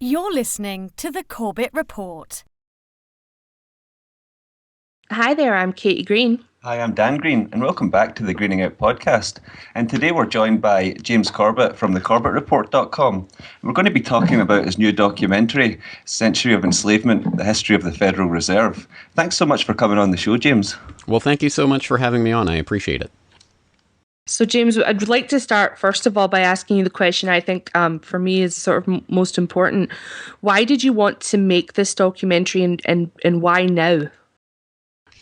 You're listening to the Corbett Report. Hi there, I'm Katie Green. Hi, I'm Dan Green, and welcome back to the Greening Out podcast. And today we're joined by James Corbett from thecorbettreport.com. We're going to be talking about his new documentary, Century of Enslavement, the History of the Federal Reserve. Thanks so much for coming on the show, James. Well, thank you so much for having me on. I appreciate it. So, James, I'd like to start, first of all, by asking you the question I think for me is sort of most important. Why did you want to make this documentary and why now?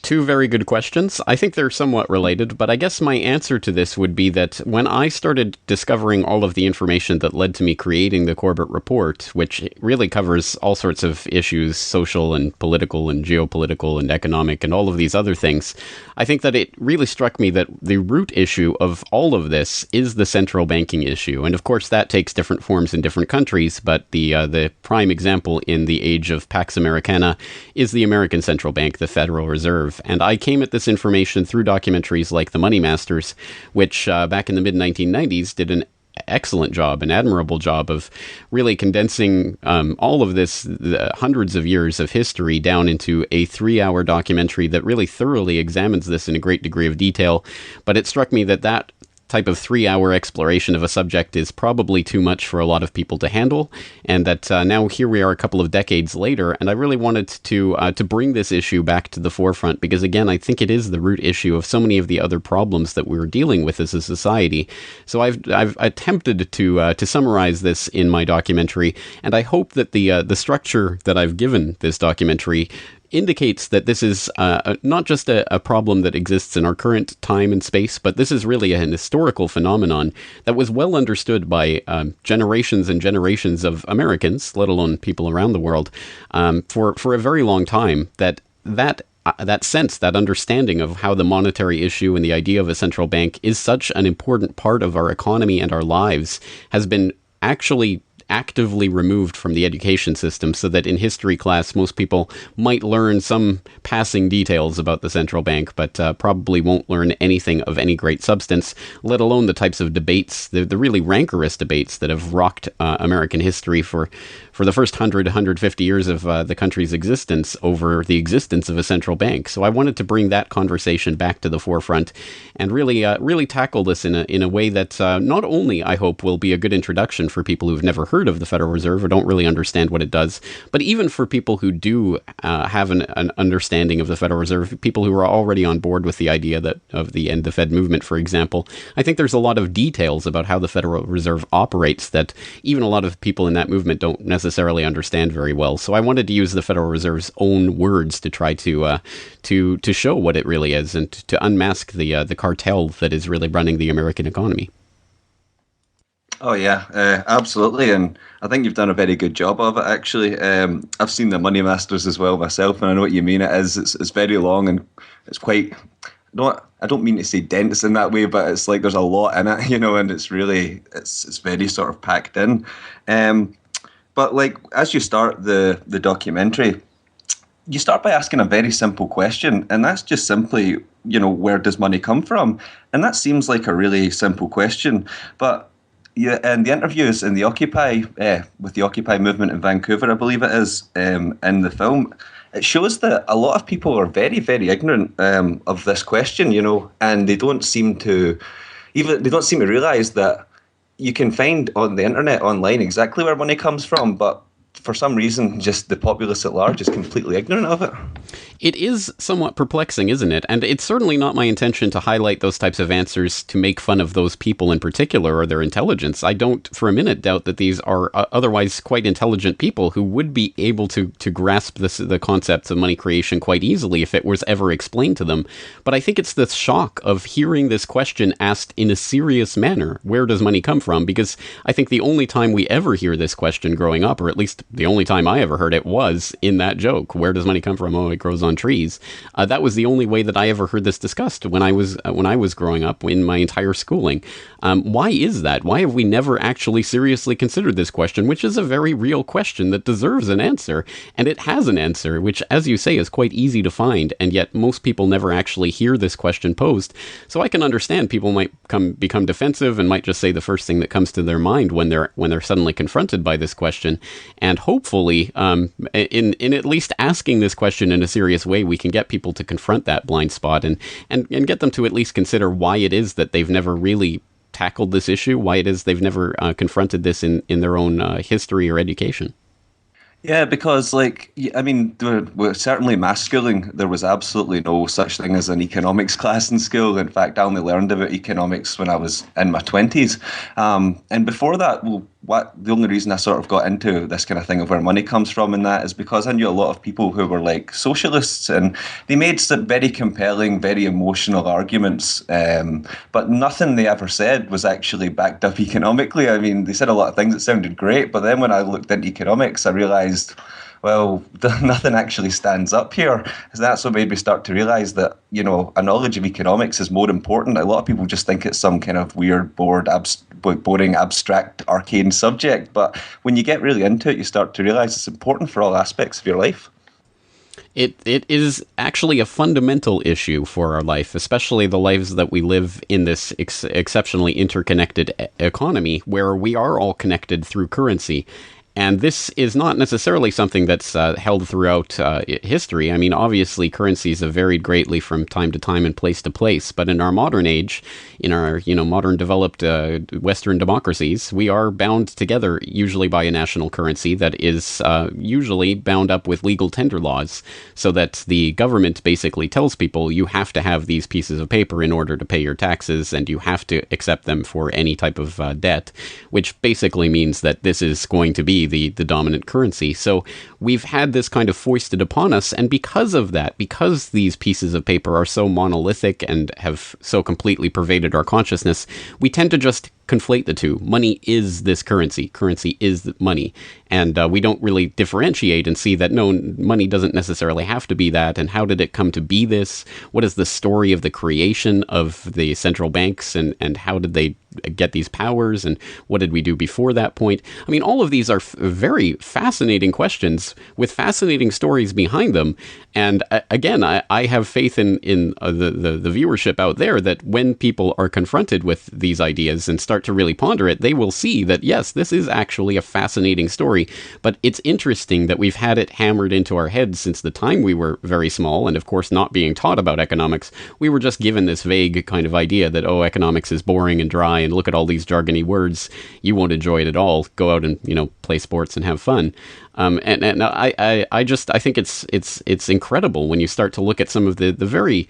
Two very good questions. I think they're somewhat related, but I guess my answer to this would be that when I started discovering all of the information that led to me creating the Corbett Report, which really covers all sorts of issues, social and political and geopolitical and economic and all of these other things, I think that it really struck me that the root issue of all of this is the central banking issue. And of course, that takes different forms in different countries, but the prime example in the age of Pax Americana is the American Central Bank, the Federal Reserve. And I came at this information through documentaries like The Money Masters, which back in the mid-1990s did an excellent job, an admirable job of really condensing all of this, hundreds of years of history down into a 3-hour documentary that really thoroughly examines this in a great degree of detail. But it struck me that that type of 3-hour exploration of a subject is probably too much for a lot of people to handle, and that now here we are a couple of decades later, and I really wanted to bring this issue back to the forefront, because again, I think it is the root issue of so many of the other problems that we're dealing with as a society. So I've attempted to summarize this in my documentary, and I hope that the structure that I've given this documentary indicates that this is not just a problem that exists in our current time and space, but this is really an historical phenomenon that was well understood by generations and generations of Americans, let alone people around the world, for a very long time. That sense, that understanding of how the monetary issue and the idea of a central bank is such an important part of our economy and our lives has been actually actively removed from the education system, so that in history class most people might learn some passing details about the central bank, but probably won't learn anything of any great substance, let alone the types of debates, the really rancorous debates that have rocked American history for the first 150 years of the country's existence over the existence of a central bank. So I wanted to bring that conversation back to the forefront and really tackle this in a way that not only, I hope, will be a good introduction for people who've never heard of the Federal Reserve or don't really understand what it does, but even for people who do have an understanding of the Federal Reserve, people who are already on board with the idea that of the End the Fed movement, for example. I think there's a lot of details about how the Federal Reserve operates that even a lot of people in that movement don't necessarily understand very well. So I wanted to use the Federal Reserve's own words to try to show what it really is and to unmask the cartel that is really running the American economy. Oh yeah, absolutely, and I think you've done a very good job of it. Actually, I've seen The Money Masters as well myself, and I know what you mean. It is. It's very long and it's quite. I don't mean to say dense in that way, but it's like there's a lot in it, and it's very sort of packed in. But like as you start the documentary, you start by asking a very simple question, and that's just simply, where does money come from? And that seems like a really simple question, but yeah, and the interviews in the Occupy, with the Occupy movement in Vancouver, I believe it is, in the film, it shows that a lot of people are very, very ignorant of this question, and they don't seem to realise that you can find on the internet, online, exactly where money comes from, but for some reason, just the populace at large is completely ignorant of it. It is somewhat perplexing, isn't it? And it's certainly not my intention to highlight those types of answers to make fun of those people in particular or their intelligence. I don't for a minute doubt that these are otherwise quite intelligent people who would be able to grasp the concepts of money creation quite easily if it was ever explained to them. But I think it's the shock of hearing this question asked in a serious manner. Where does money come from? Because I think the only time we ever hear this question growing up, or at least the only time I ever heard it, was in that joke. Where does money come from? Oh, grows on trees. That was the only way that I ever heard this discussed when I was growing up in my entire schooling. Why is that? Why have we never actually seriously considered this question, which is a very real question that deserves an answer, and it has an answer, which, as you say, is quite easy to find, and yet most people never actually hear this question posed. So I can understand people might become defensive and might just say the first thing that comes to their mind when they're suddenly confronted by this question. And hopefully, in at least asking this question in a serious way, we can get people to confront that blind spot and get them to at least consider why it is that they've never really tackled this issue, why it is they've never confronted this in their own history or education. Yeah, because, like, I mean, certainly my schooling, there was absolutely no such thing as an economics class in school. In fact, I only learned about economics when I was in my 20s. And before that, the only reason I sort of got into this kind of thing of where money comes from and that is because I knew a lot of people who were like socialists, and they made some very compelling, very emotional arguments, but nothing they ever said was actually backed up economically. I mean, they said a lot of things that sounded great, but then when I looked into economics, I realized, well, nothing actually stands up here. And that's what made me start to realize that, you know, a knowledge of economics is more important. A lot of people just think it's some kind of weird, boring, abstract, arcane subject. But when you get really into it, you start to realize it's important for all aspects of your life. It is actually a fundamental issue for our life, especially the lives that we live in this exceptionally interconnected economy where we are all connected through currency. And this is not necessarily something that's held throughout history. I mean, obviously, currencies have varied greatly from time to time and place to place. But in our modern age, in our modern developed Western democracies, we are bound together usually by a national currency that is usually bound up with legal tender laws, so that the government basically tells people you have to have these pieces of paper in order to pay your taxes, and you have to accept them for any type of debt, which basically means that this is going to be the dominant currency. So we've had this kind of foisted upon us, and because of that, because these pieces of paper are so monolithic and have so completely pervaded our consciousness, we tend to just conflate the two. Money is this currency. Currency is money. And we don't really differentiate and see that, no, money doesn't necessarily have to be that. And how did it come to be this? What is the story of the creation of the central banks, and how did they get these powers, and what did we do before that point? I mean, all of these are very fascinating questions with fascinating stories behind them. And again, I have faith in the viewership out there that when people are confronted with these ideas and start to really ponder it, they will see that, yes, this is actually a fascinating story. But it's interesting that we've had it hammered into our heads since the time we were very small. And of course, not being taught about economics, we were just given this vague kind of idea that, oh, economics is boring and dry, and look at all these jargony words. You won't enjoy it at all. Go out and, play sports and have fun. And I think it's incredible when you start to look at some of the very,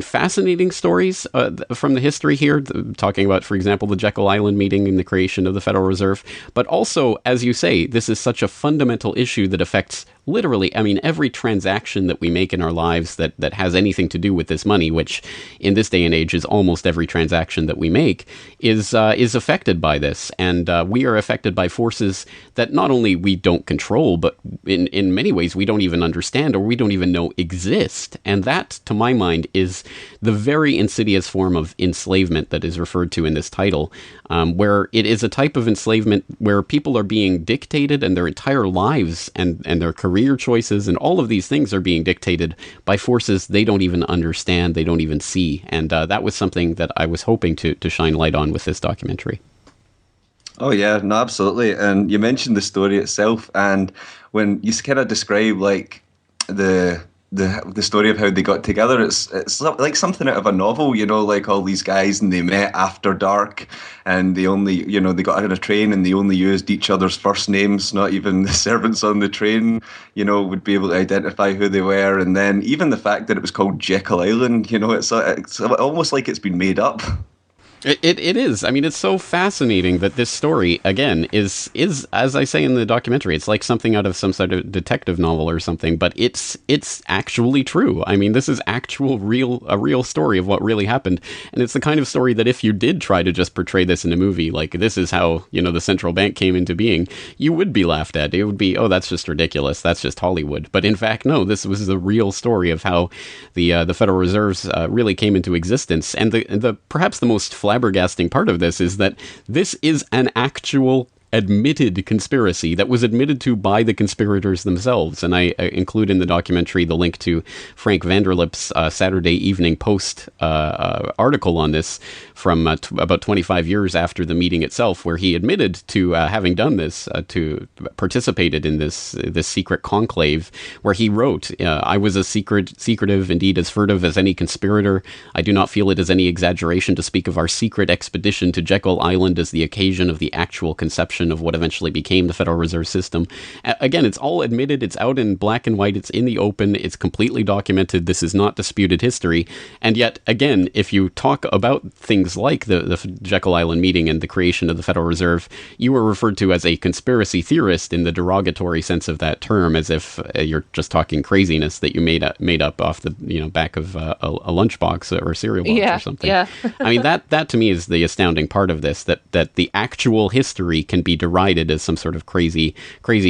fascinating stories from the history here, talking about, for example, the Jekyll Island meeting and the creation of the Federal Reserve. But also, as you say, this is such a fundamental issue that affects literally, every transaction that we make in our lives that has anything to do with this money, which in this day and age is almost every transaction that we make, is affected by this. And we are affected by forces that not only we don't control, but in many ways we don't even understand, or we don't even know exist. And that, to my mind, is the very insidious form of enslavement that is referred to in this title, where it is a type of enslavement where people are being dictated, and their entire lives and their career choices and all of these things are being dictated by forces they don't even understand, they don't even see. And that was something that I was hoping to shine light on with this documentary. Oh yeah, no, absolutely. And you mentioned the story itself, and when you kind of describe like the story of how they got together, it's like something out of a novel, like all these guys, and they met after dark, and they only, they got on a train and they only used each other's first names. Not even the servants on the train, would be able to identify who they were. And then even the fact that it was called Jekyll Island, it's almost like it's been made up. It is. I mean, it's so fascinating that this story, again, is as I say in the documentary, it's like something out of some sort of detective novel or something, but it's actually true. I mean, this is a real story of what really happened. And it's the kind of story that if you did try to just portray this in a movie, like this is how, the central bank came into being, you would be laughed at. It would be, oh, that's just ridiculous. That's just Hollywood. But in fact, no, this was the real story of how the Federal Reserves really came into existence. And the perhaps the most flabbergasting part of this is that this is an actual admitted conspiracy that was admitted to by the conspirators themselves. And I include in the documentary the link to Frank Vanderlip's Saturday Evening Post article on this from about 25 years after the meeting itself, where he admitted to having done this, to participated in this secret conclave, where he wrote, I was as secretive, indeed as furtive as any conspirator. I do not feel it is any exaggeration to speak of our secret expedition to Jekyll Island as the occasion of the actual conception of what eventually became the Federal Reserve System. Again, it's all admitted. It's out in black and white. It's in the open. It's completely documented. This is not disputed history. And yet, again, if you talk about things like the Jekyll Island meeting and the creation of the Federal Reserve, you are referred to as a conspiracy theorist in the derogatory sense of that term, as if you're just talking craziness that you made up off the back of a lunchbox or a cereal box or something. Yeah. I mean, that to me is the astounding part of this, that the actual history can be derided as some sort of crazy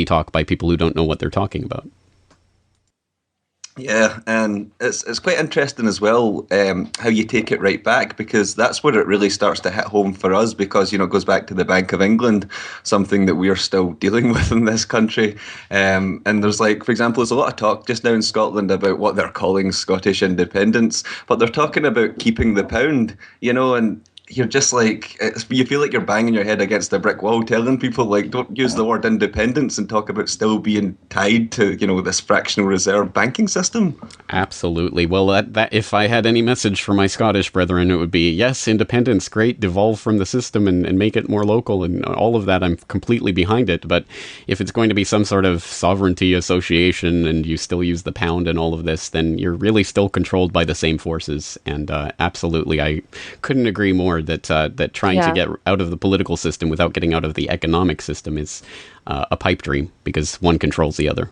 talk by people who don't know what they're talking about. Yeah, and it's quite interesting as well how you take it right back, because that's where it really starts to hit home for us, because it goes back to the Bank of England, something that we are still dealing with in this country. And there's for example, there's a lot of talk just now in Scotland about what they're calling Scottish independence, but they're talking about keeping the pound, and you're just you feel like you're banging your head against a brick wall, telling people don't use the word independence and talk about still being tied to this fractional reserve banking system. Absolutely. Well, that if I had any message for my Scottish brethren, it would be, yes, independence, great, devolve from the system and make it more local and all of that. I'm completely behind it. But if it's going to be some sort of sovereignty association and you still use the pound and all of this, then you're really still controlled by the same forces. And absolutely, I couldn't agree more that trying to get out of the political system without getting out of the economic system is a pipe dream, because one controls the other.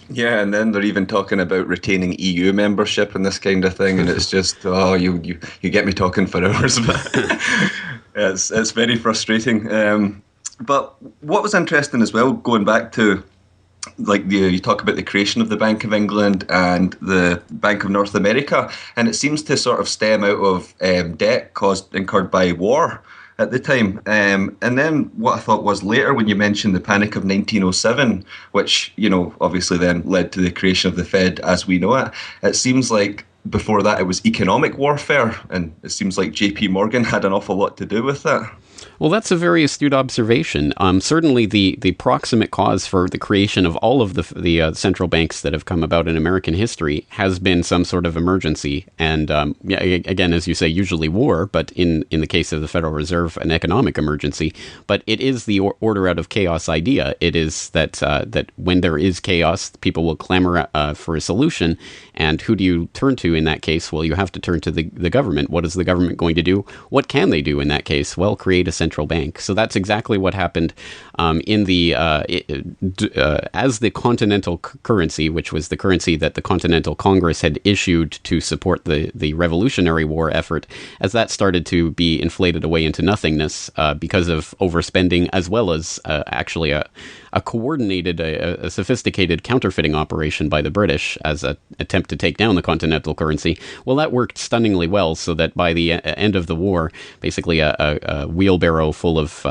Yeah, and then they're even talking about retaining EU membership and this kind of thing, and it's just, you get me talking for hours, but it's very frustrating. But what was interesting as well, going back to you talk about the creation of the Bank of England and the Bank of North America, and it seems to sort of stem out of debt incurred by war at the time. And then what I thought was later, when you mentioned the Panic of 1907, which, obviously then led to the creation of the Fed as we know it, it seems like before that it was economic warfare, and it seems like JP Morgan had an awful lot to do with that. Well, that's a very astute observation. Certainly, the proximate cause for the creation of all of the central banks that have come about in American history has been some sort of emergency. And again, as you say, usually war, but in the case of the Federal Reserve, an economic emergency. But it is the order out of chaos idea. It is that when there is chaos, people will clamor for a solution. And who do you turn to in that case? Well, you have to turn to the government. What is the government going to do? What can they do in that case? Well, create a central bank. So that's exactly what happened as the continental currency, which was the currency that the Continental Congress had issued to support the Revolutionary War effort, as that started to be inflated away into nothingness because of overspending, as well as actually a coordinated, a sophisticated counterfeiting operation by the British as an attempt to take down the continental currency. Well, that worked stunningly well, so that by the end of the war, basically a wheelbarrow full of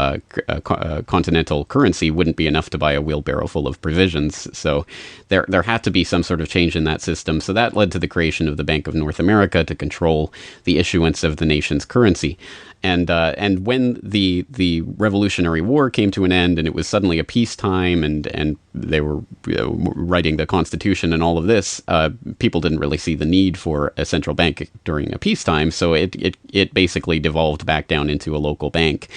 continental currency wouldn't be enough to buy a wheelbarrow full of provisions. So there had to be some sort of change in that system. So that led to the creation of the Bank of North America to control the issuance of the nation's currency. And when the Revolutionary War came to an end, and it was suddenly a peacetime, and they were writing the Constitution and all of this, people didn't really see the need for a central bank during a peacetime. So it basically devolved back down into a local bank.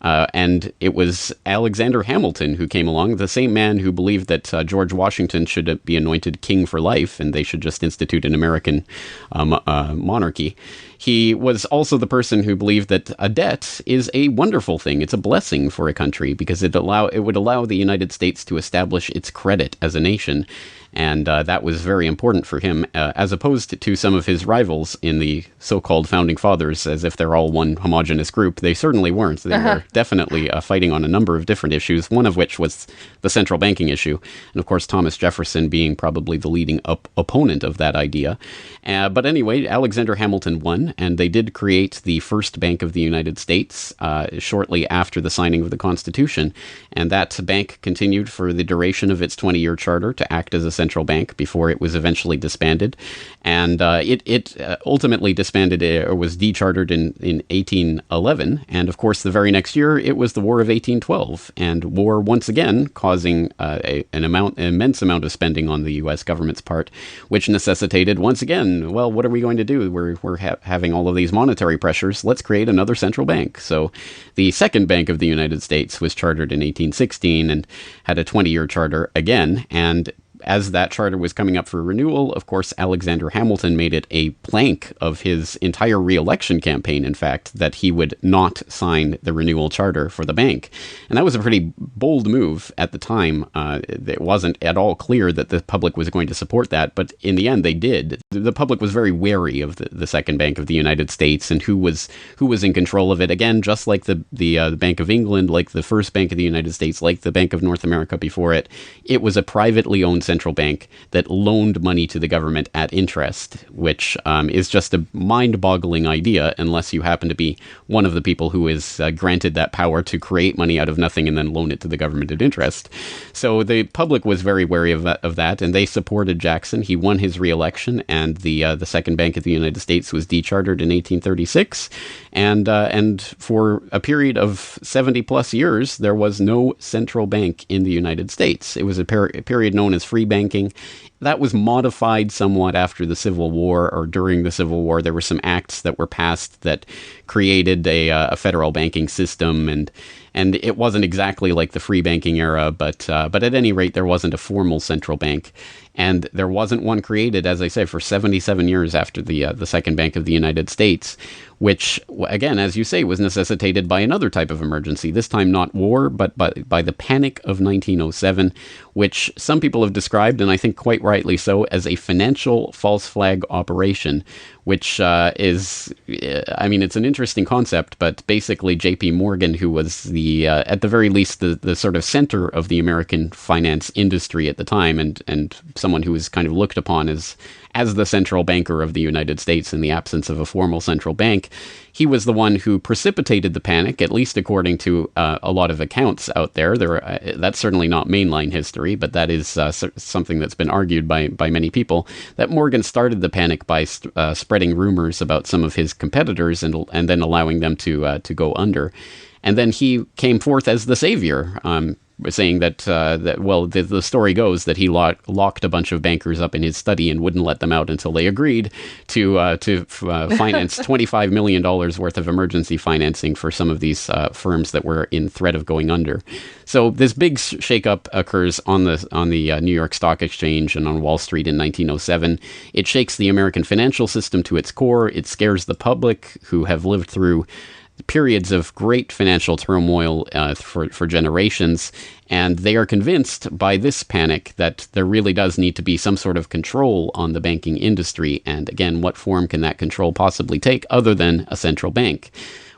And it was Alexander Hamilton who came along, the same man who believed that George Washington should be anointed king for life, and they should just institute an American monarchy. He was also the person who believed that a debt is a wonderful thing. It's a blessing for a country because it would allow the United States to establish its credit as a nation. And that was very important for him, as opposed to some of his rivals in the so-called Founding Fathers, as if they're all one homogenous group. They certainly weren't. They were definitely fighting on a number of different issues, one of which was the central banking issue. And of course, Thomas Jefferson being probably the leading opponent of that idea. But anyway, Alexander Hamilton won, and they did create the first Bank of the United States shortly after the signing of the Constitution. And that bank continued for the duration of its 20-year charter to act as a central bank before it was eventually disbanded. And it ultimately disbanded or was dechartered in 1811. And of course, the very next year, it was the War of 1812. And war, once again, causing an immense amount of spending on the U.S. government's part, which necessitated, once again, well, what are we going to do? We're having all of these monetary pressures. Let's create another central bank. So the second Bank of the United States was chartered in 1816 and had a 20-year charter again. And as that charter was coming up for renewal, of course, Alexander Hamilton made it a plank of his entire re-election campaign, in fact, that he would not sign the renewal charter for the bank. And that was a pretty bold move at the time. It wasn't at all clear that the public was going to support that, but in the end, they did. The public was very wary of the Second Bank of the United States and who was in control of it. Again, just like the Bank of England, like the First Bank of the United States, like the Bank of North America before it, it was a privately owned central bank that loaned money to the government at interest, which is just a mind-boggling idea unless you happen to be one of the people who is granted that power to create money out of nothing and then loan it to the government at interest. So the public was very wary of that, and they supported Jackson. He won his re-election, and the Second Bank of the United States was dechartered in 1836, and for a period of 70-plus years, there was no central bank in the United States. It was a period known as free banking. That was modified somewhat after the Civil War, or during the Civil War. There were some acts that were passed that created a federal banking system, and it wasn't exactly like the free banking era, but at any rate, there wasn't a formal central bank. And there wasn't one created, as I say, for 77 years after the Second Bank of the United States, which, again, as you say, was necessitated by another type of emergency, this time not war, but by the Panic of 1907, which some people have described, and I think quite rightly so, as a financial false flag operation, which is, I mean, it's an interesting concept, but basically J.P. Morgan, who was at the very least, the sort of center of the American finance industry at the time, and someone who was kind of looked upon as the central banker of the United States in the absence of a formal central bank, he was the one who precipitated the panic, at least according to a lot of accounts out there. That's certainly not mainline history, but that is something that's been argued by many people, that Morgan started the panic by spreading rumors about some of his competitors and then allowing them to go under. And then he came forth as the savior, saying that the story goes that he locked a bunch of bankers up in his study and wouldn't let them out until they agreed to finance $25 million worth of emergency financing for some of these firms that were in threat of going under. So this big shakeup occurs on the New York Stock Exchange and on Wall Street in 1907. It shakes the American financial system to its core. It scares the public, who have lived through periods of great financial turmoil for generations, and they are convinced by this panic that there really does need to be some sort of control on the banking industry. And again, what form can that control possibly take other than a central bank?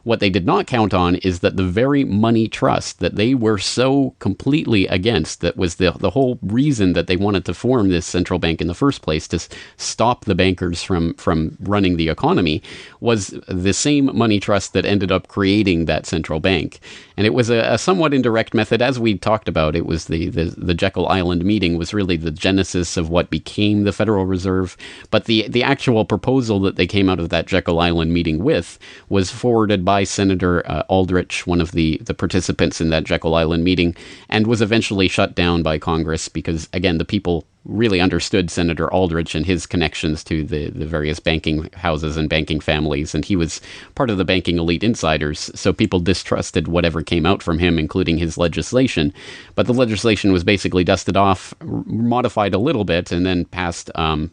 What they did not count on is that the very money trust that they were so completely against, that was the whole reason that they wanted to form this central bank in the first place, to stop the bankers from running the economy, was the same money trust that ended up creating that central bank. And it was a somewhat indirect method, as we talked about. It was the Jekyll Island meeting was really the genesis of what became the Federal Reserve. But the actual proposal that they came out of that Jekyll Island meeting with was forwarded by Senator Aldrich, one of the participants in that Jekyll Island meeting, and was eventually shut down by Congress because, again, the people really understood Senator Aldrich and his connections to the various banking houses and banking families, and he was part of the banking elite insiders, so people distrusted whatever came out from him, including his legislation. But the legislation was basically dusted off, modified a little bit, and then passed on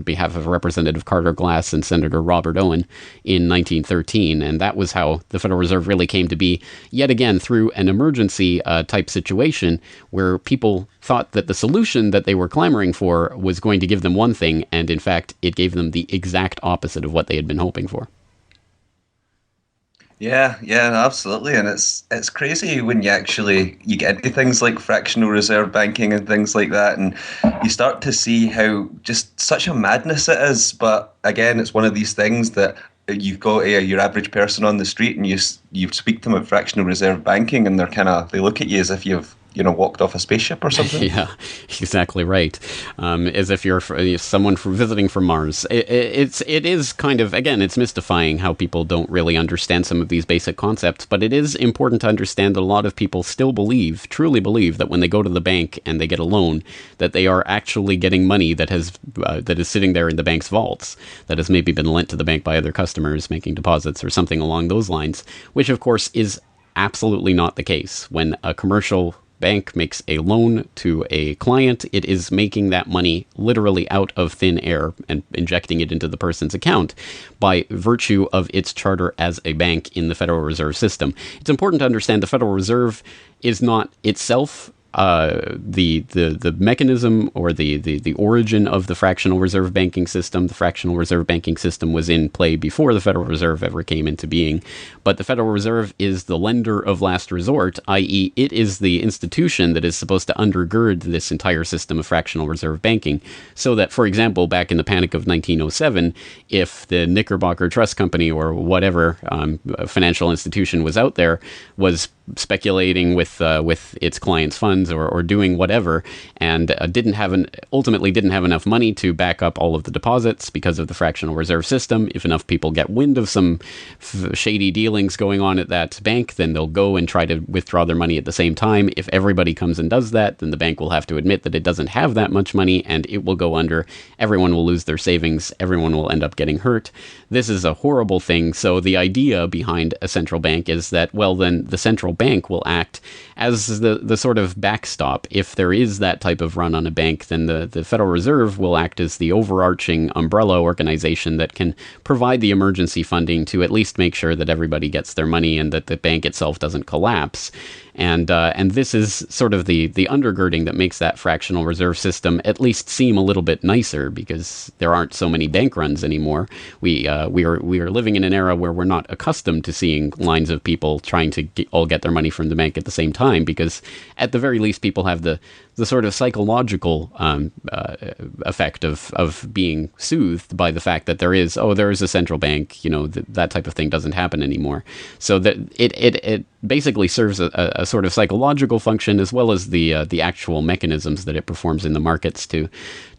behalf of Representative Carter Glass and Senator Robert Owen in 1913, and that was how the Federal Reserve really came to be, yet again through an emergency type situation where people thought that the solution that they were clamoring for was going to give them one thing, and in fact, it gave them the exact opposite of what they had been hoping for. Yeah, absolutely, and it's crazy when you get into things like fractional reserve banking and things like that, and you start to see how just such a madness it is. But again, it's one of these things that you've got your average person on the street, and you speak to them about fractional reserve banking, and they look at you as if you've walked off a spaceship or something. Yeah, exactly right. As if you're someone visiting from Mars. It is kind of, again, it's mystifying how people don't really understand some of these basic concepts, but it is important to understand that a lot of people still truly believe that when they go to the bank and they get a loan, that they are actually getting money that is sitting there in the bank's vaults, that has maybe been lent to the bank by other customers making deposits or something along those lines, which of course is absolutely not the case. When a commercial bank makes a loan to a client, it is making that money literally out of thin air and injecting it into the person's account by virtue of its charter as a bank in the Federal Reserve System. It's important to understand the Federal Reserve is not itself the mechanism or the origin of the fractional reserve banking system. The fractional reserve banking system was in play before the Federal Reserve ever came into being, but the Federal Reserve is the lender of last resort, i.e. it is the institution that is supposed to undergird this entire system of fractional reserve banking, so that, for example, back in the Panic of 1907, if the Knickerbocker Trust Company or whatever financial institution was out there was speculating with its clients' funds or doing whatever, and ultimately didn't have enough money to back up all of the deposits because of the fractional reserve system. If enough people get wind of some shady dealings going on at that bank, then they'll go and try to withdraw their money at the same time. If everybody comes and does that, then the bank will have to admit that it doesn't have that much money, and it will go under. Everyone will lose their savings. Everyone will end up getting hurt. This is a horrible thing. So the idea behind a central bank is that, well, then the central bank will act as the sort of backstop. If there is that type of run on a bank, then the Federal Reserve will act as the overarching umbrella organization that can provide the emergency funding to at least make sure that everybody gets their money and that the bank itself doesn't collapse. And this is sort of the undergirding that makes that fractional reserve system at least seem a little bit nicer, because there aren't so many bank runs anymore. We are living in an era where we're not accustomed to seeing lines of people trying to all get their money from the bank at the same time, because at the very least people have the sort of psychological effect of being soothed by the fact that there is a central bank. That type of thing doesn't happen anymore. So that it basically serves a sort of psychological function, as well as the actual mechanisms that it performs in the markets to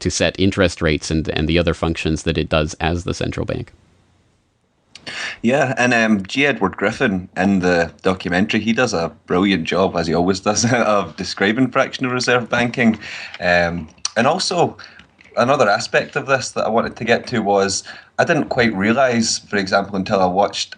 set interest rates and the other functions that it does as the central bank. Yeah, and G. Edward Griffin in the documentary, he does a brilliant job, as he always does, of describing fractional reserve banking. And also, another aspect of this that I wanted to get to was, I didn't quite realise, for example, until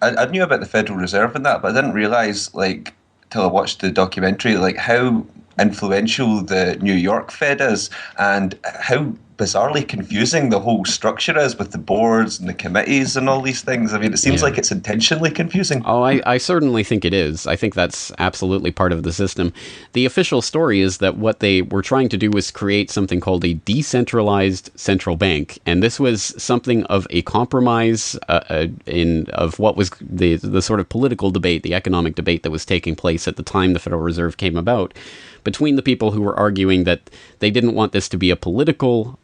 I knew about the Federal Reserve and that, but I didn't realise, till I watched the documentary, how influential the New York Fed is, and how bizarrely confusing the whole structure is with the boards and the committees and all these things. I mean, it seems like it's intentionally confusing. Oh, I certainly think it is. I think that's absolutely part of the system. The official story is that what they were trying to do was create something called a decentralized central bank, and this was something of a compromise of what was the sort of political debate, the economic debate that was taking place at the time the Federal Reserve came about, between the people who were arguing that they didn't want this to be a political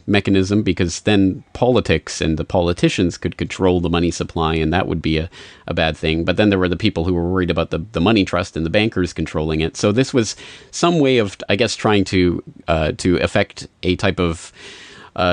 mechanism, because then politics and the politicians could control the money supply, and that would be a bad thing. But then there were the people who were worried about the money trust and the bankers controlling it. So this was some way of, I guess, trying to effect a type of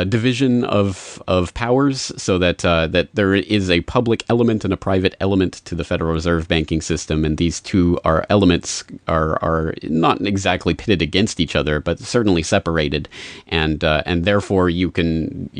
division of powers, so that that there is a public element and a private element to the Federal Reserve banking system, and these two elements are not exactly pitted against each other, but certainly separated, and therefore you can.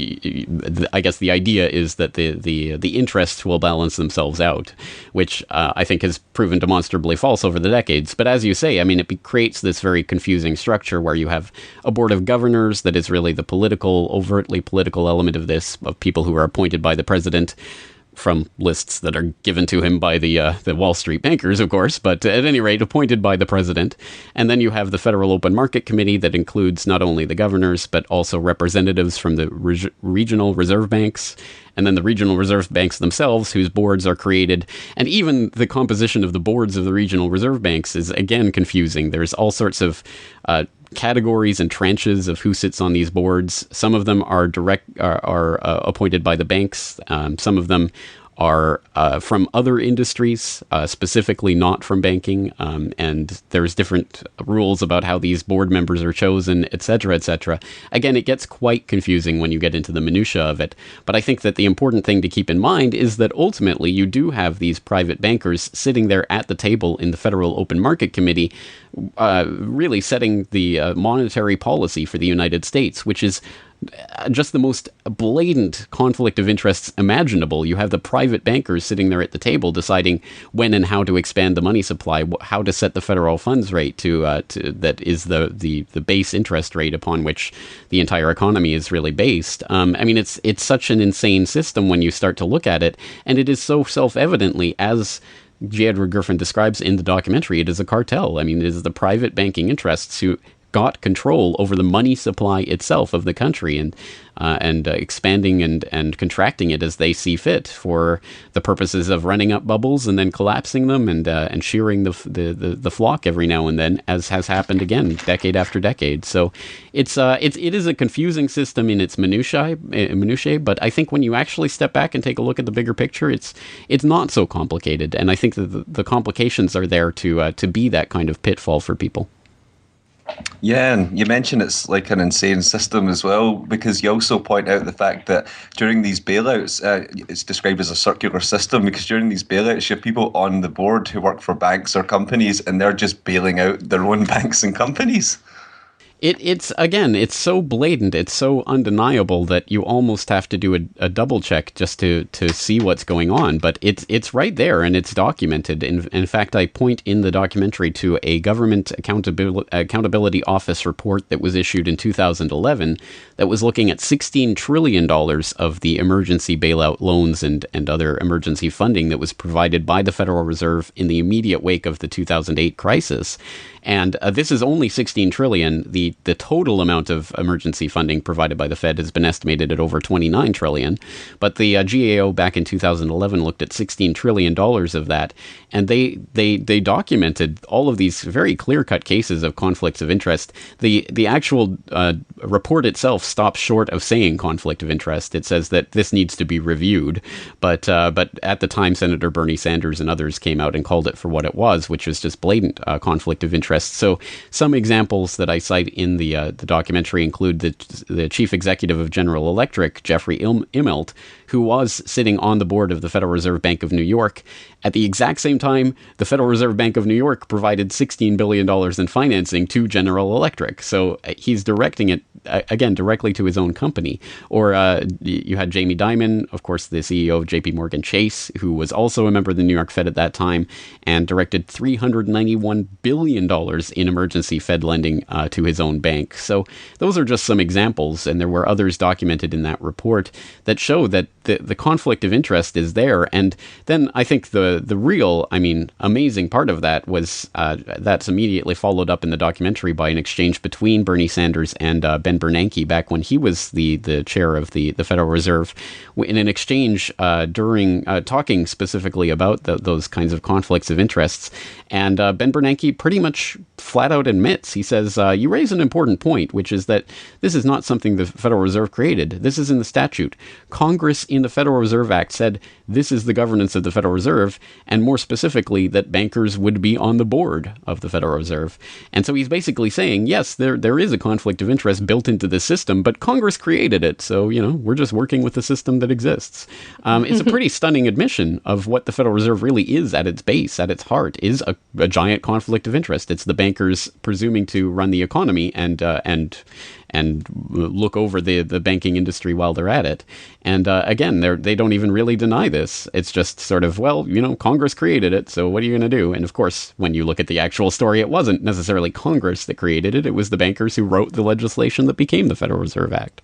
I guess the idea is that the interests will balance themselves out, which I think has proven demonstrably false over the decades. But as you say, I mean, it creates this very confusing structure where you have a board of governors that is really the overtly political element of this, of people who are appointed by the president from lists that are given to him by the Wall Street bankers, of course, but at any rate, appointed by the president. And then you have the Federal Open Market Committee that includes not only the governors, but also representatives from the regional reserve banks, and then the regional reserve banks themselves, whose boards are created. And even the composition of the boards of the regional reserve banks is, again, confusing. There's all sorts of categories and tranches of who sits on these boards. Some of them are appointed by the banks. Some of them are from other industries, specifically not from banking, and there's different rules about how these board members are chosen, etc., etc. Again, it gets quite confusing when you get into the minutiae of it, but I think that the important thing to keep in mind is that ultimately you do have these private bankers sitting there at the table in the Federal Open Market Committee, really setting the monetary policy for the United States, which is just the most blatant conflict of interests imaginable. You have the private bankers sitting there at the table deciding when and how to expand the money supply, how to set the federal funds rate to that is the base interest rate upon which the entire economy is really based. I mean, it's such an insane system when you start to look at it, and it is so self-evidently, as J. Edward Griffin describes in the documentary, it is a cartel. I mean, it is the private banking interests who got control over the money supply itself of the country, and expanding and contracting it as they see fit for the purposes of running up bubbles and then collapsing them, and shearing the flock every now and then, as has happened again decade after decade. So it is a confusing system in its minutiae, but I think when you actually step back and take a look at the bigger picture, it's not so complicated, and I think that the complications are there to be that kind of pitfall for people. Yeah, and you mentioned it's like an insane system as well, because you also point out the fact that during these bailouts, it's described as a circular system, because during these bailouts, you have people on the board who work for banks or companies, and they're just bailing out their own banks and companies. It's so blatant, it's so undeniable that you almost have to do a double check just to see what's going on. But it's right there, and it's documented. In fact, I point in the documentary to a Government Accountability Office report that was issued in 2011 that was looking at $16 trillion of the emergency bailout loans and other emergency funding that was provided by the Federal Reserve in the immediate wake of the 2008 crisis. And this is only $16 trillion. The total amount of emergency funding provided by the Fed has been estimated at over $29 trillion. But the GAO back in 2011 looked at $16 trillion of that, and they documented all of these very clear-cut cases of conflicts of interest. The actual report itself stops short of saying conflict of interest. It says that this needs to be reviewed. But at the time, Senator Bernie Sanders and others came out and called it for what it was, which was just blatant conflict of interest. So some examples that I cite in the documentary include the chief executive of General Electric, Jeffrey Immelt, who was sitting on the board of the Federal Reserve Bank of New York. At the exact same time, the Federal Reserve Bank of New York provided $16 billion in financing to General Electric. So he's directing it, again, directly to his own company. Or you had Jamie Dimon, of course, the CEO of JP Morgan Chase, who was also a member of the New York Fed at that time, and directed $391 billion in emergency Fed lending to his own bank. So those are just some examples, and there were others documented in that report that show that the conflict of interest is there. And then I think the real, amazing part of that was that's immediately followed up in the documentary by an exchange between Bernie Sanders and Ben Bernanke back when he was the chair of the Federal Reserve, in an exchange during talking specifically about those kinds of conflicts of interests. And Ben Bernanke pretty much flat out admits. He says, you raise an important point, which is that this is not something the Federal Reserve created. This is in the statute. Congress in the Federal Reserve Act said this is the governance of the Federal Reserve, and more specifically that bankers would be on the board of the Federal Reserve. And so he's basically saying, yes, there is a conflict of interest built into the system, but Congress created it. So, we're just working with the system that exists. It's a pretty stunning admission of what the Federal Reserve really is at its base, at its heart, is a giant conflict of interest. It's the bankers presuming to run the economy and look over the banking industry while they're at it. And again, they don't even really deny this. It's just sort of, Congress created it, so what are you going to do? And of course, when you look at the actual story, it wasn't necessarily Congress that created it. It was the bankers who wrote the legislation that became the Federal Reserve Act.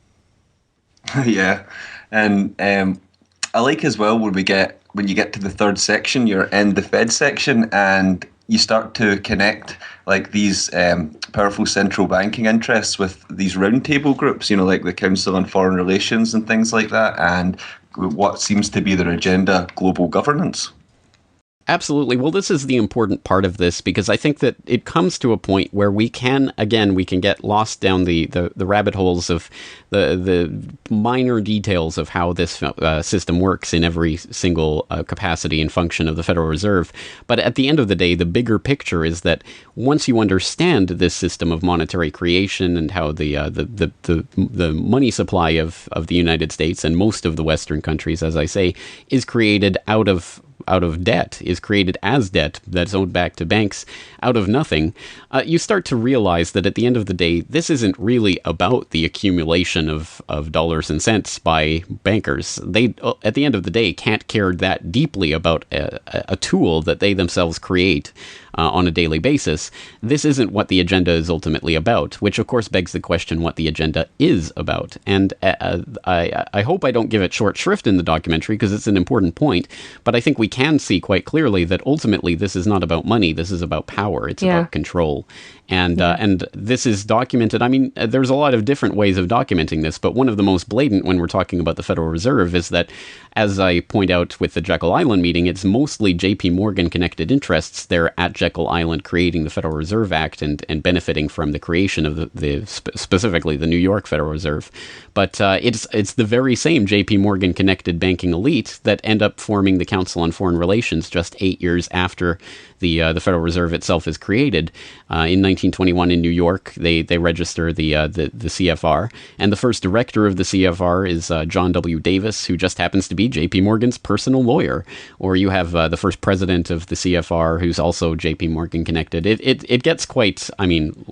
Yeah. And I like as well when you get to the third section, you're in the Fed section, and you start to connect like these powerful central banking interests with these roundtable groups, like the Council on Foreign Relations and things like that, and what seems to be their agenda, global governance. Absolutely. Well, this is the important part of this, because I think that it comes to a point where we can get lost down the rabbit holes of the minor details of how this system works in every single capacity and function of the Federal Reserve. But at the end of the day, the bigger picture is that once you understand this system of monetary creation and how the money supply of the United States and most of the Western countries, as I say, is created out of debt, is created as debt that's owed back to banks out of nothing, you start to realize that at the end of the day, this isn't really about the accumulation of dollars and cents by bankers. They, at the end of the day, can't care that deeply about a tool that they themselves create on a daily basis. This isn't what the agenda is ultimately about, which of course begs the question what the agenda is about. And I hope I don't give it short shrift in the documentary, because it's an important point, but I think we can see quite clearly that ultimately this is not about money, this is about power, it's about control. And this is documented. I mean, there's a lot of different ways of documenting this, but one of the most blatant when we're talking about the Federal Reserve is that, as I point out with the Jekyll Island meeting, it's mostly JP Morgan connected interests. They're at Jekyll Island creating the Federal Reserve Act and benefiting from the creation of specifically the New York Federal Reserve. But it's the very same JP Morgan connected banking elite that end up forming the Council on Foreign Relations just 8 years after the Federal Reserve itself is created. In 1921 in New York, they register the CFR, and the first director of the CFR is John W. Davis, who just happens to be J.P. Morgan's personal lawyer. Or you have the first president of the CFR, who's also J.P. Morgan connected. It gets quite,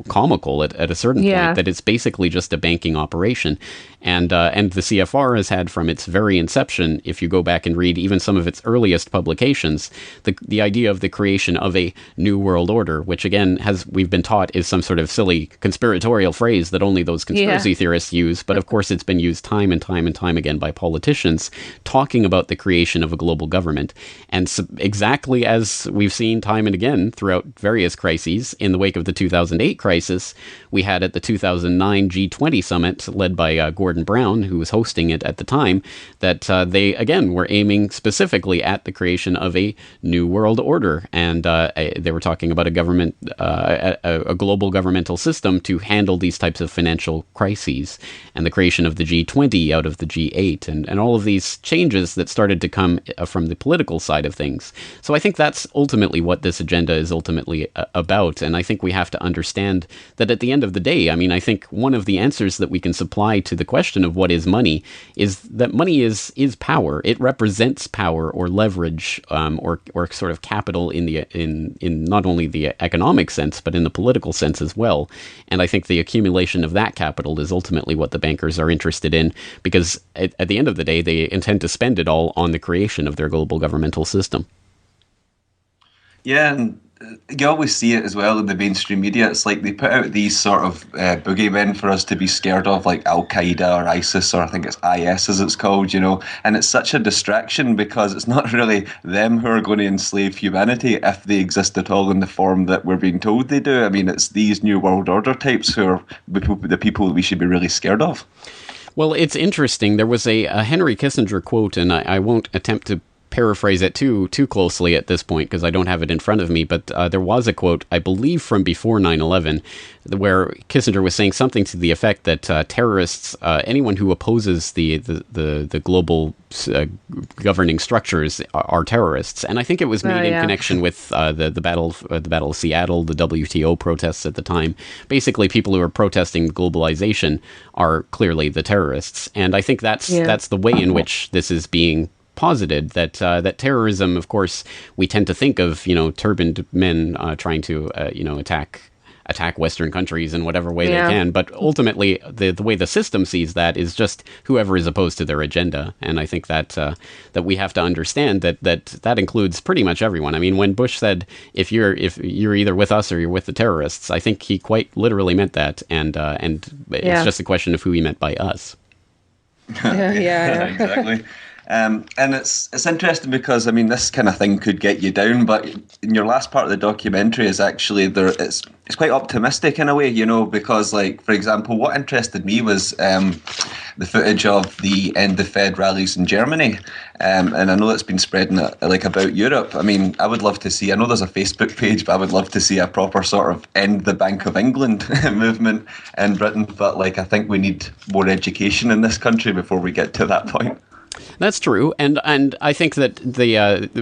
comical at a certain point that it's basically just a banking operation. And the CFR has had from its very inception, if you go back and read even some of its earliest publications, the idea of the creation of a new world order, which again we've been taught is some sort of silly conspiratorial phrase that only those conspiracy theorists use. But of course, it's been used time and time and time again by politicians talking about the creation of a global government. And so exactly as we've seen time and again throughout various crises, in the wake of the 2008 crisis, we had at the 2009 G20 summit led by Gordon Brown, who was hosting it at the time, that they again were aiming specifically at the creation of a new world order. And they were talking about a government, a global governmental system to handle these types of financial crises, and the creation of the G20 out of the G8, and all of these changes that started to come from the political side of things. So I think that's ultimately what this agenda is ultimately about. And I think we have to understand that at the end of the day, I think one of the answers that we can supply to the question of what is money is that money is power. It represents power or leverage, or sort of capital in not only the economic sense, but in the political sense as well. And I think the accumulation of that capital is ultimately what the bankers are interested in, because at the end of the day, they intend to spend it all on the creation of their global governmental system. Yeah, and you always see it as well in the mainstream media. It's like they put out these sort of boogeymen for us to be scared of, like Al-Qaeda or ISIS, or I think it's IS as it's called, and it's such a distraction because it's not really them who are going to enslave humanity if they exist at all in the form that we're being told they do. It's these New World Order types who are the people that we should be really scared of. Well, it's interesting. There was a Henry Kissinger quote, and I won't attempt to paraphrase it too closely at this point because I don't have it in front of me, but there was a quote, I believe from before 9/11, where Kissinger was saying something to the effect that terrorists, anyone who opposes the global governing structures are terrorists. And I think it was made in connection with the Battle of Seattle, the WTO protests at the time. Basically, people who are protesting globalization are clearly the terrorists. And I think that's the way in which this is being posited, that terrorism, of course, we tend to think of, turbaned men trying to, attack Western countries in whatever way they can. But ultimately, the way the system sees that is just whoever is opposed to their agenda. And I think that we have to understand that includes pretty much everyone. I mean, when Bush said, if you're either with us or you're with the terrorists, I think he quite literally meant that. And it's just a question of who he meant by us. Exactly. And it's interesting because, I mean, this kind of thing could get you down, but in your last part of the documentary is actually it's quite optimistic in a way, because, like, for example, what interested me was the footage of the End the Fed rallies in Germany. And I know that's been spreading about Europe. I mean, I would love to see, I know there's a Facebook page, but I would love to see a proper sort of End the Bank of England movement in Britain. But, I think we need more education in this country before we get to that point. That's true, and I think that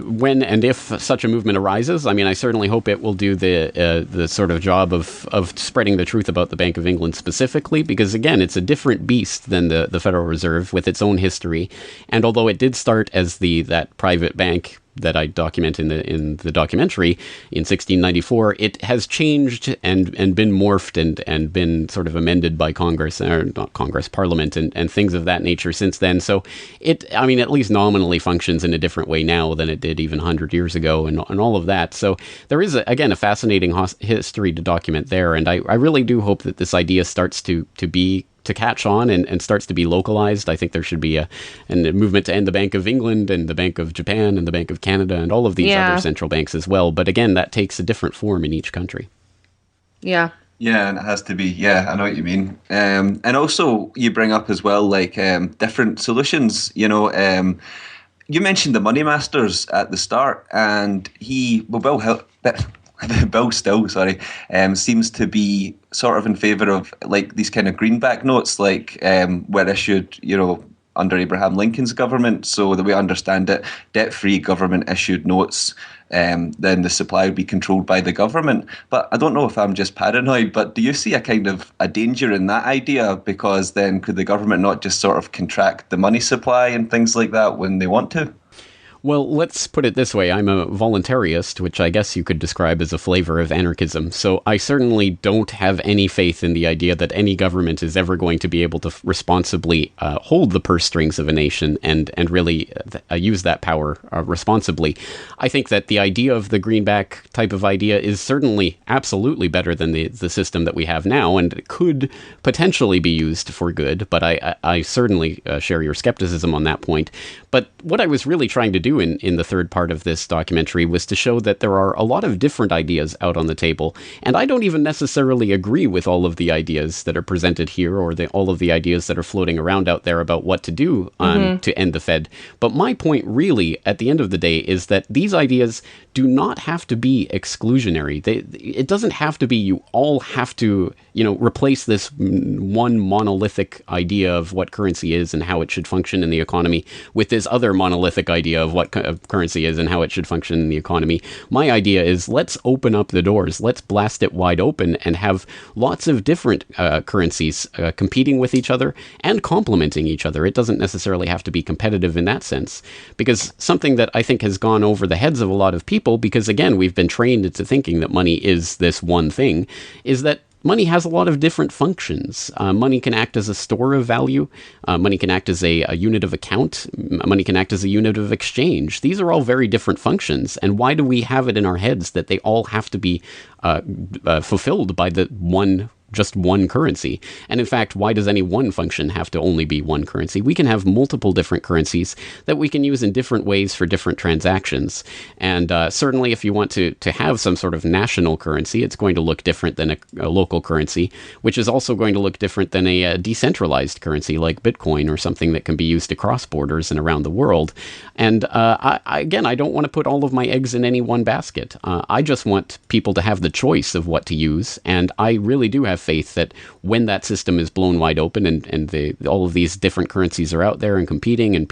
when and if such a movement arises, I mean, I certainly hope it will do the sort of job of spreading the truth about the Bank of England specifically, because again, it's a different beast than the Federal Reserve with its own history, and although it did start as that private bank that I document in the documentary in 1694, it has changed and been morphed and been sort of amended by Congress, or not Congress, Parliament, and things of that nature since then. So at least nominally functions in a different way now than it did even 100 years ago and all of that. So there is, a fascinating history to document there. And I really do hope that this idea starts to catch on and starts to be localized. I think there should be a movement to end the Bank of England and the Bank of Japan and the Bank of Canada and all of these other central banks as well. But again, that takes a different form in each country. Yeah. Yeah, and it has to be. Yeah, I know what you mean. And also, you bring up as well, different solutions. You mentioned the money masters at the start, and Bill Still, seems to be sort of in favour of these kind of greenback notes, were issued, under Abraham Lincoln's government. So the way I understand it, debt-free government-issued notes, then the supply would be controlled by the government. But I don't know if I'm just paranoid, but do you see a kind of a danger in that idea? Because then could the government not just sort of contract the money supply and things like that when they want to? Well, let's put it this way. I'm a voluntarist, which I guess you could describe as a flavor of anarchism. So I certainly don't have any faith in the idea that any government is ever going to be able to responsibly hold the purse strings of a nation and really use that power responsibly. I think that the idea of the greenback type of idea is certainly absolutely better than the system that we have now and could potentially be used for good. But I certainly share your skepticism on that point. But what I was really trying to do in the third part of this documentary was to show that there are a lot of different ideas out on the table, and I don't even necessarily agree with all of the ideas that are presented here or all of the ideas that are floating around out there about what to do to end the Fed. But my point really, at the end of the day, is that these ideas do not have to be exclusionary. It doesn't have to be you all have to, replace this one monolithic idea of what currency is and how it should function in the economy with this other monolithic idea of what currency is and how it should function in the economy. My idea is let's open up the doors. Let's blast it wide open and have lots of different currencies competing with each other and complementing each other. It doesn't necessarily have to be competitive in that sense, because something that I think has gone over the heads of a lot of people, because again, we've been trained into thinking that money is this one thing, is that money has a lot of different functions. Money can act as a store of value. Money can act as a unit of account. Money can act as a unit of exchange. These are all very different functions. And why do we have it in our heads that they all have to be fulfilled by the one just one currency. And in fact, why does any one function have to only be one currency? We can have multiple different currencies that we can use in different ways for different transactions. And certainly if you want to have some sort of national currency, it's going to look different than a local currency, which is also going to look different than a decentralized currency like Bitcoin or something that can be used across borders and around the world. And I don't want to put all of my eggs in any one basket. I just want people to have the choice of what to use. And I really do have faith that when that system is blown wide open and all of these different currencies are out there and competing and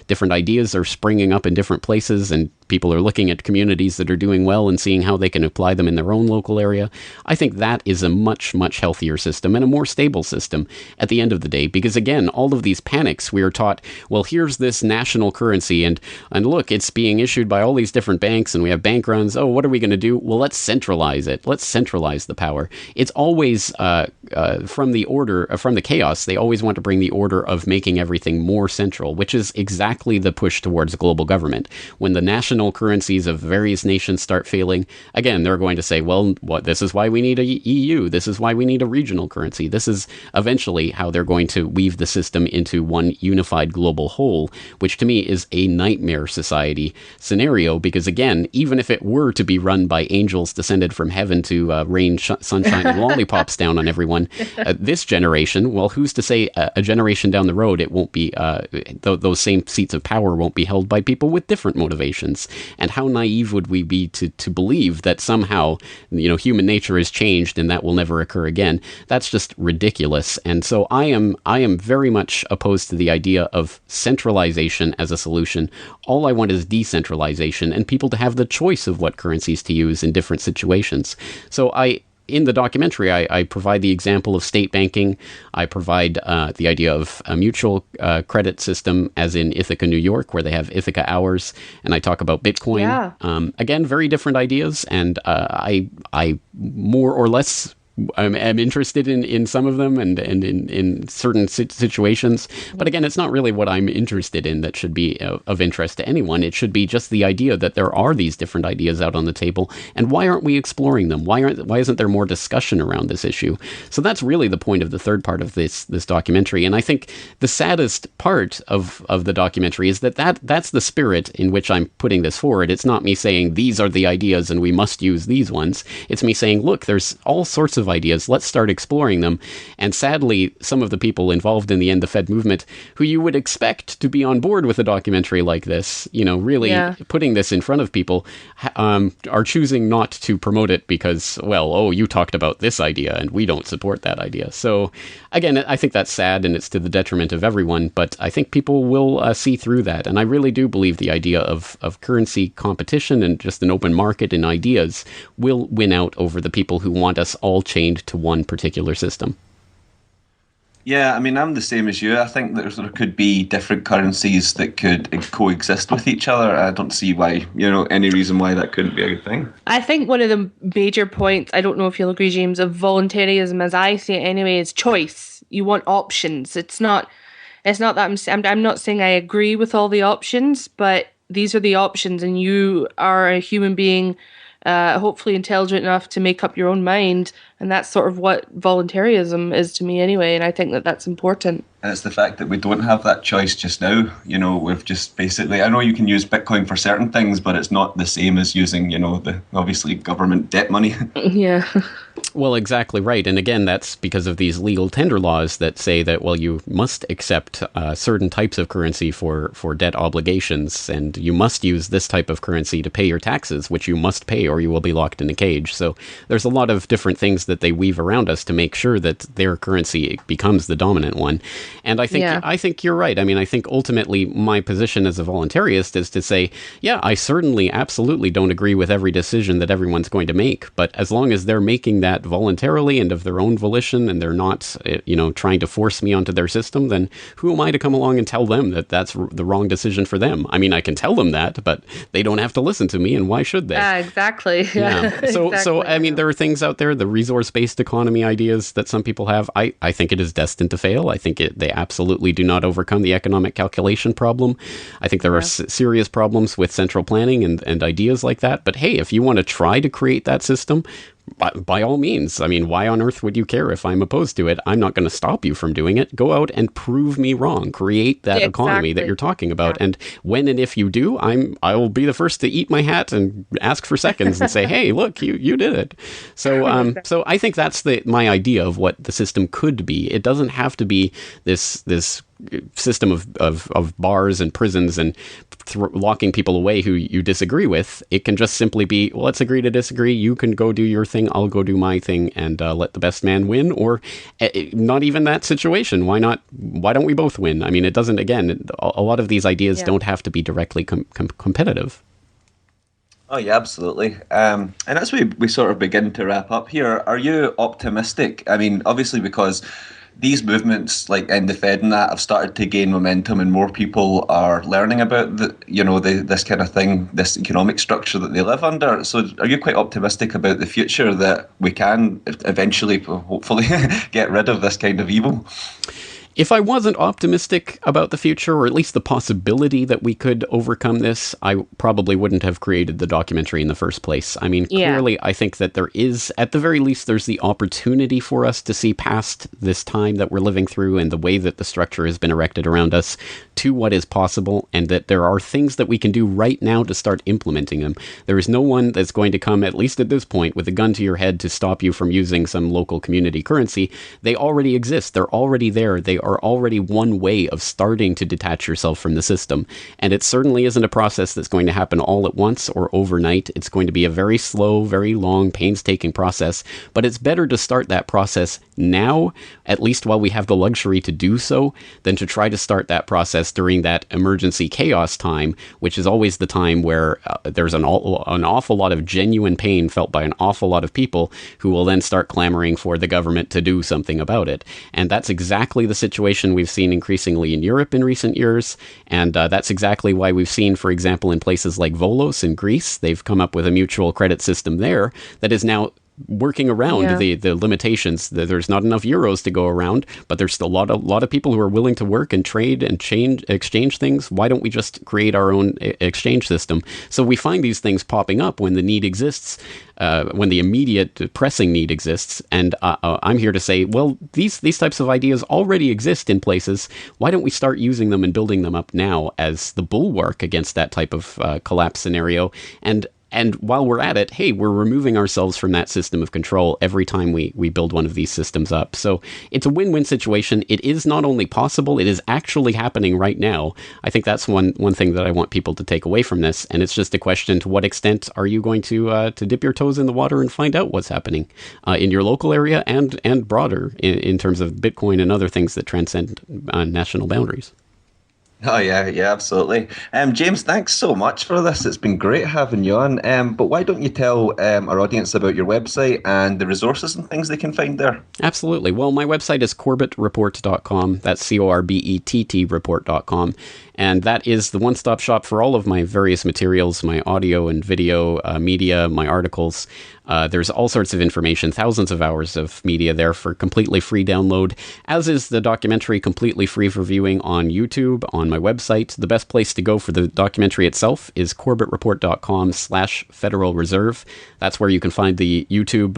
different ideas are springing up in different places and people are looking at communities that are doing well and seeing how they can apply them in their own local area, I think that is a much, much healthier system and a more stable system at the end of the day. Because again, all of these panics, we are taught, well, here's this national currency and look, it's being issued by all these different banks and we have bank runs. Oh, what are we going to do? Well, let's centralize it. Let's centralize the power. It's always from the chaos, they always want to bring the order of making everything more central, which is exactly the push towards global government. When the national currencies of various nations start failing, again, they're going to say, well, this is why we need a EU. This is why we need a regional currency. This is eventually how they're going to weave the system into one unified global whole, which to me is a nightmare society scenario, because again, even if it were to be run by angels descended from heaven to rain sunshine and lollipops down on everyone, this generation, well, who's to say a generation down the road it won't be, those same seats of power won't be held by people with different motivations? And how naive would we be to believe that somehow, human nature has changed and that will never occur again? That's just ridiculous. And so I am very much opposed to the idea of centralization as a solution. All I want is decentralization and people to have the choice of what currencies to use in different situations. So in the documentary, I provide the example of state banking. I provide the idea of a mutual credit system, as in Ithaca, New York, where they have Ithaca hours. And I talk about Bitcoin. Yeah. Again, very different ideas. And I more or less I'm interested in some of them and in certain situations. But again, it's not really what I'm interested in that should be of interest to anyone. It should be just the idea that there are these different ideas out on the table. And why aren't we exploring them? Why isn't there more discussion around this issue? So that's really the point of the third part of this documentary. And I think the saddest part of the documentary is that's the spirit in which I'm putting this forward. It's not me saying these are the ideas and we must use these ones. It's me saying, look, there's all sorts of ideas. Let's start exploring them. And sadly, some of the people involved in the End the Fed movement, who you would expect to be on board with a documentary like this, really putting this in front of people, are choosing not to promote it because, you talked about this idea and we don't support that idea. So again, I think that's sad and it's to the detriment of everyone, but I think people will see through that. And I really do believe the idea of currency competition and just an open market in ideas will win out over the people who want us all chained to one particular system. Yeah, I mean, I'm the same as you. I think that there could be different currencies that could coexist with each other. I don't see why, any reason why that couldn't be a good thing. I think one of the major points, I don't know if you'll agree, James, of voluntaryism, as I see it anyway, is choice. You want options. It's not that I'm not saying I agree with all the options, but these are the options, and you are a human being, hopefully intelligent enough to make up your own mind. And that's sort of what voluntarism is to me anyway. And I think that that's important. And it's the fact that we don't have that choice just now. We've just basically, I know you can use Bitcoin for certain things, but it's not the same as using, the obviously government debt money. Yeah. Well, exactly right. And again, that's because of these legal tender laws that say that, you must accept certain types of currency for debt obligations, and you must use this type of currency to pay your taxes, which you must pay or you will be locked in a cage. So there's a lot of different things that they weave around us to make sure that their currency becomes the dominant one. And I think you're right. I mean, I think ultimately my position as a voluntarist is to say, I certainly absolutely don't agree with every decision that everyone's going to make. But as long as they're making that voluntarily and of their own volition, and they're not, trying to force me onto their system, then who am I to come along and tell them that that's the wrong decision for them? I mean, I can tell them that, but they don't have to listen to me, and why should they? Exactly. Yeah. So I mean, there are things out there, the resource-based economy ideas that some people have. I think it is destined to fail. I think they absolutely do not overcome the economic calculation problem. I think there are serious problems with central planning and ideas like that. But hey, if you want to try to create that system, by all means. I mean, why on earth would you care if I'm opposed to it? I'm not going to stop you from doing it. Go out and prove me wrong. Create that economy that you're talking about. Yeah. And when and if you do, I will be the first to eat my hat and ask for seconds and say, hey, look, you did it. So so I think that's my idea of what the system could be. It doesn't have to be this system of bars and prisons and locking people away who you disagree with. It can just simply be, well, let's agree to disagree. You can go do your thing, I'll go do my thing, and let the best man win. Or not even that situation. Why not? Why don't we both win? I mean, it doesn't, again, a lot of these ideas don't have to be directly competitive. Oh, yeah, absolutely. And as we sort of begin to wrap up here, are you optimistic? I mean, obviously, because these movements, like End the Fed and that, have started to gain momentum, and more people are learning about this kind of thing, this economic structure that they live under. So, are you quite optimistic about the future that we can eventually, hopefully, get rid of this kind of evil? If I wasn't optimistic about the future, or at least the possibility that we could overcome this, I probably wouldn't have created the documentary in the first place. I mean, clearly, I think that there is, at the very least, there's the opportunity for us to see past this time that we're living through and the way that the structure has been erected around us to what is possible, and that there are things that we can do right now to start implementing them. There is no one that's going to come, at least at this point, with a gun to your head to stop you from using some local community currency. They already exist. They're already there. They are already one way of starting to detach yourself from the system. And it certainly isn't a process that's going to happen all at once or overnight. It's going to be a very slow, very long, painstaking process. But it's better to start that process now, at least while we have the luxury to do so, than to try to start that process during that emergency chaos time, which is always the time where there's an awful lot of genuine pain felt by an awful lot of people who will then start clamoring for the government to do something about it. And that's exactly the situation we've seen increasingly in Europe in recent years. And that's exactly why we've seen, for example, in places like Volos in Greece, they've come up with a mutual credit system there that is now working around the limitations. There's not enough euros to go around, but there's still a lot of people who are willing to work and trade and exchange things. Why don't we just create our own exchange system? So we find these things popping up when the need exists, when the immediate pressing need exists. And I'm here to say, well, these types of ideas already exist in places. Why don't we start using them and building them up now as the bulwark against that type of collapse scenario? And while we're at it, hey, we're removing ourselves from that system of control every time we build one of these systems up. So it's a win-win situation. It is not only possible, it is actually happening right now. I think that's one thing that I want people to take away from this. And it's just a question, to what extent are you going to dip your toes in the water and find out what's happening in your local area and broader in terms of Bitcoin and other things that transcend national boundaries? Oh, yeah, absolutely. James, thanks so much for this. It's been great having you on. But why don't you tell our audience about your website and the resources and things they can find there? Absolutely. Well, my website is corbettreport.com. That's CORBETT report.com. And that is the one-stop shop for all of my various materials, my audio and video media, my articles. There's all sorts of information, thousands of hours of media there for completely free download, as is the documentary completely free for viewing on YouTube, on my website. The best place to go for the documentary itself is corbettreport.com/Federal Reserve. That's where you can find the YouTube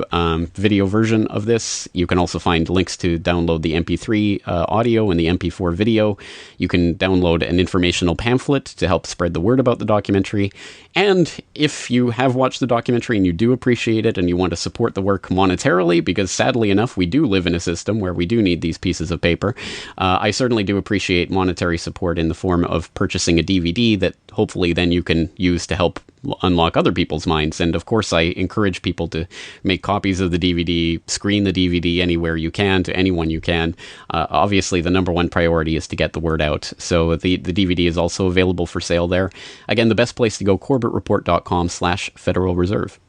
video version of this. You can also find links to download the MP3 audio and the MP4 video. You can download an informational pamphlet to help spread the word about the documentary. And if you have watched the documentary and you do appreciate it and you want to support the work monetarily, because sadly enough, we do live in a system where we do need these pieces of paper, I certainly do appreciate monetary support in the form of purchasing a DVD that hopefully then you can use to help unlock other people's minds. And of course, I encourage people to make copies of the DVD, screen the DVD anywhere you can, to anyone you can. Obviously, the number one priority is to get the word out. So the DVD is also available for sale there. Again, the best place to go, corbettreport.com/Federal Reserve.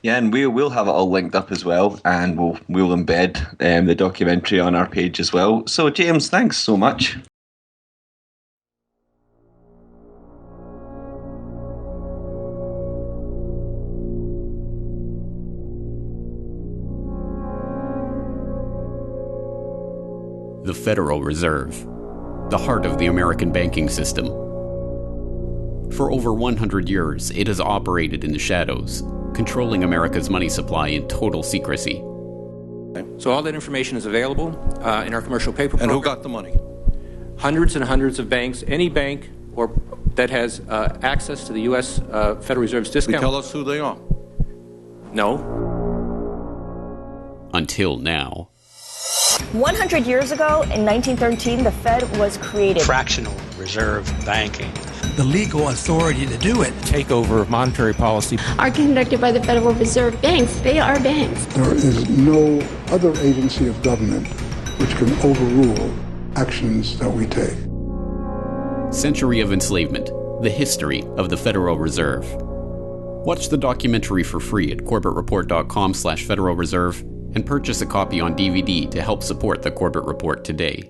Yeah, and we'll have it all linked up as well, and we'll embed the documentary on our page as well. So, James, thanks so much. The Federal Reserve, the heart of the American banking system. For over 100 years, it has operated in the shadows, controlling America's money supply in total secrecy. So all that information is available in our commercial paper program. And who got the money? Hundreds and hundreds of banks. Any bank or that has access to the U.S. Federal Reserve's discount. Can you tell us who they are? No. Until now. 100 years ago, in 1913, the Fed was created. Fractional reserve banking. The legal authority to do it. Takeover of monetary policy. Are conducted by the Federal Reserve banks. They are banks. There is no other agency of government which can overrule actions that we take. Century of Enslavement, the history of the Federal Reserve. Watch the documentary for free at corbettreport.com/Federal Reserve and purchase a copy on DVD to help support the Corbett Report today.